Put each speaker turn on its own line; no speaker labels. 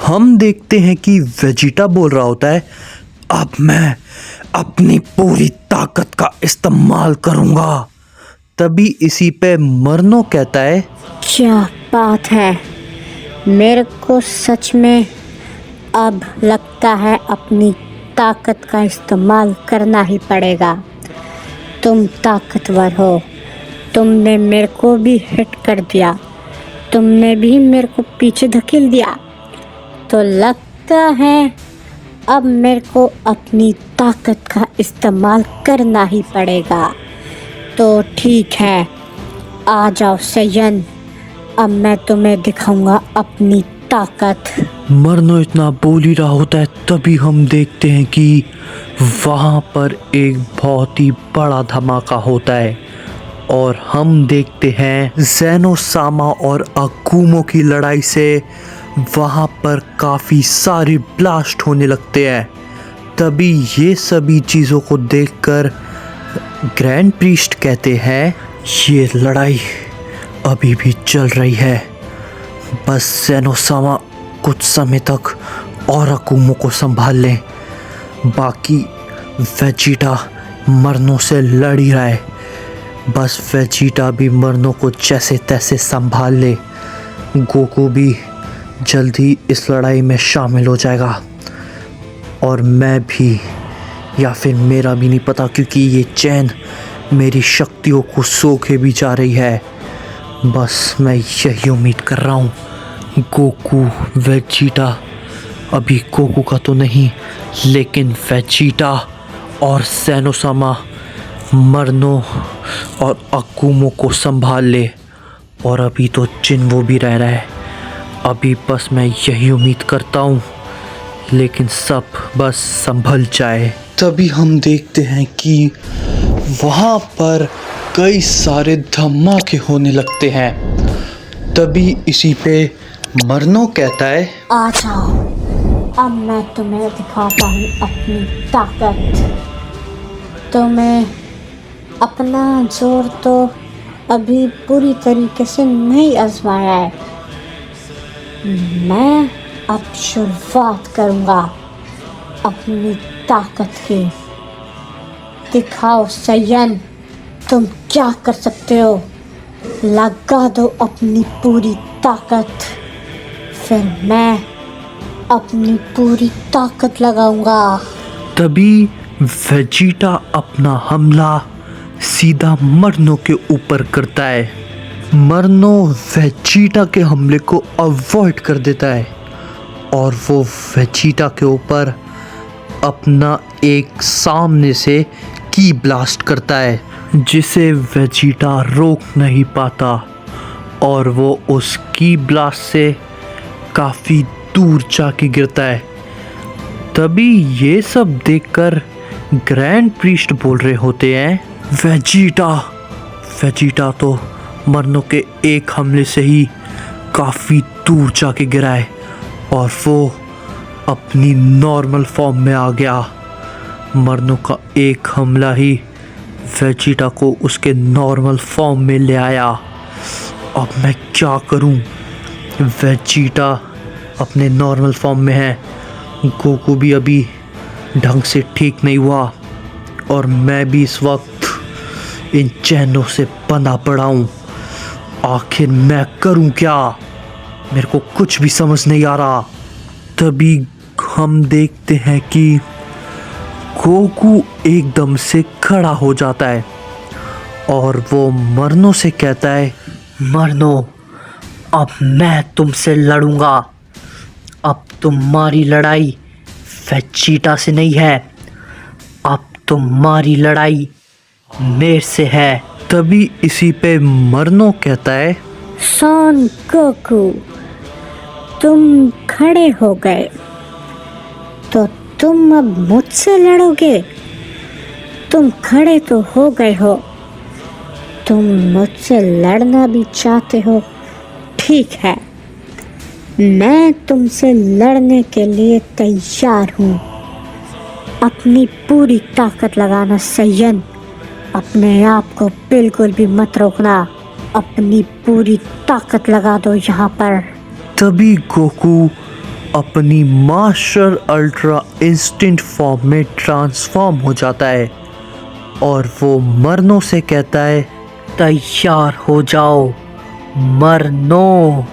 हम देखते हैं कि वेजिटा बोल रहा होता है, अब मैं अपनी पूरी ताकत का इस्तेमाल करूंगा। तभी इसी पे मरनो कहता है,
क्या बात है, मेरे को सच में अब लगता है अपनी ताकत का इस्तेमाल करना ही पड़ेगा। तुम ताकतवर हो, तुमने मेरे को भी हिट कर दिया, तुमने भी मेरे को पीछे धकेल दिया, तो लगता है अब मेरे को अपनी ताकत का इस्तेमाल करना ही पड़ेगा। तो ठीक है, आ जाओ सयन, अब मैं तुम्हें दिखाऊंगा अपनी ताकत।
मरनो इतना बोल ही रहा होता है, तभी हम देखते हैं कि वहाँ पर एक बहुत ही बड़ा धमाका होता है और हम देखते हैं ज़ेनो सामा और अकुमो की लड़ाई से वहाँ पर काफ़ी सारे ब्लास्ट होने लगते हैं। तभी ये सभी चीज़ों को देखकर ग्रैंड प्रीस्ट कहते हैं, ये लड़ाई अभी भी चल रही है, बस ज़ेनो सामा कुछ समय तक और अकुमो को संभाल लें, बाकी वेजिटा मरनो से लड़ ही रहा है, बस वेजिटा भी मरनो को जैसे तैसे संभाल ले। गोकू भी जल्दी इस लड़ाई में शामिल हो जाएगा और मैं भी, या फिर मेरा भी नहीं पता, क्योंकि ये चैन मेरी शक्तियों को सोखे भी जा रही है। बस मैं यही उम्मीद कर रहा हूँ, गोकू वेजिटा, अभी गोकू का तो नहीं, लेकिन वेजिटा और ज़ेनो सामा मरनो और अकुमो को संभाल ले। और अभी तो जिन्वो भी रह रहा है, अभी बस मैं यही उम्मीद करता हूँ, लेकिन सब बस संभल जाए। तभी हम देखते हैं कि वहाँ पर कई सारे धमाके होने लगते हैं। तभी इसी पे मरनो कहता है,
आ जाओ, अब मैं तुम्हें दिखाता हूँ अपनी ताकत। तुम्हें अपना जोर तो अभी पूरी तरीके से नहीं आजमाया है, मैं अब शुरुआत करूँगा अपनी ताकत की। दिखाओ सयन, तुम क्या कर सकते हो, लगा दो अपनी पूरी ताकत, फिर मैं अपनी पूरी ताकत लगाऊंगा।
तभी वेजिटा अपना हमला सीधा मरनो के ऊपर करता है। मरनो वेजिटा के हमले को अवॉइड कर देता है और वो वेजिटा के ऊपर अपना एक सामने से की ब्लास्ट करता है, जिसे वेजिटा रोक नहीं पाता और वो उस की ब्लास्ट से काफ़ी दूर जाके गिरता है। तभी ये सब देखकर ग्रैंड प्रीस्ट बोल रहे होते हैं, वेजिटा तो मरनो के एक हमले से ही काफ़ी दूर जाके गिरा है और वो अपनी नॉर्मल फॉर्म में आ गया। मरनो का एक हमला ही वेजिटा को उसके नॉर्मल फॉर्म में ले आया। अब मैं क्या करूं? वेजिटा अपने नॉर्मल फॉर्म में है, गोकू भी अभी ढंग से ठीक नहीं हुआ और मैं भी इस वक्त इन चैनों से बंधा पड़ा हूँ। आखिर मैं करूँ क्या? मेरे को कुछ भी समझ नहीं आ रहा। तभी हम देखते हैं कि गोकू एकदम से खड़ा हो जाता है और वो मरनो से कहता है, मरनो, अब मैं तुमसे लड़ूंगा। अब तुम्हारी लड़ाई वेजिटा से नहीं है, अब तुम्हारी लड़ाई मेरे से है। तभी इसी पे मरनो कहता है,
सन गोकू, तुम खड़े हो गए तो तुम अब मुझसे लड़ोगे? तुम खड़े तो हो गए हो, तुम मुझसे लड़ना भी चाहते हो, ठीक है, मैं तुमसे लड़ने के लिए तैयार हूँ। अपनी पूरी ताकत लगाना सयन, अपने आप को बिल्कुल भी मत रोकना, अपनी पूरी ताकत लगा दो यहाँ पर।
तभी गोकू अपनी मास्टर अल्ट्रा इंस्टिंक्ट फॉर्म में ट्रांसफॉर्म हो जाता है और वो मरनों से कहता है, तैयार हो जाओ मरनो।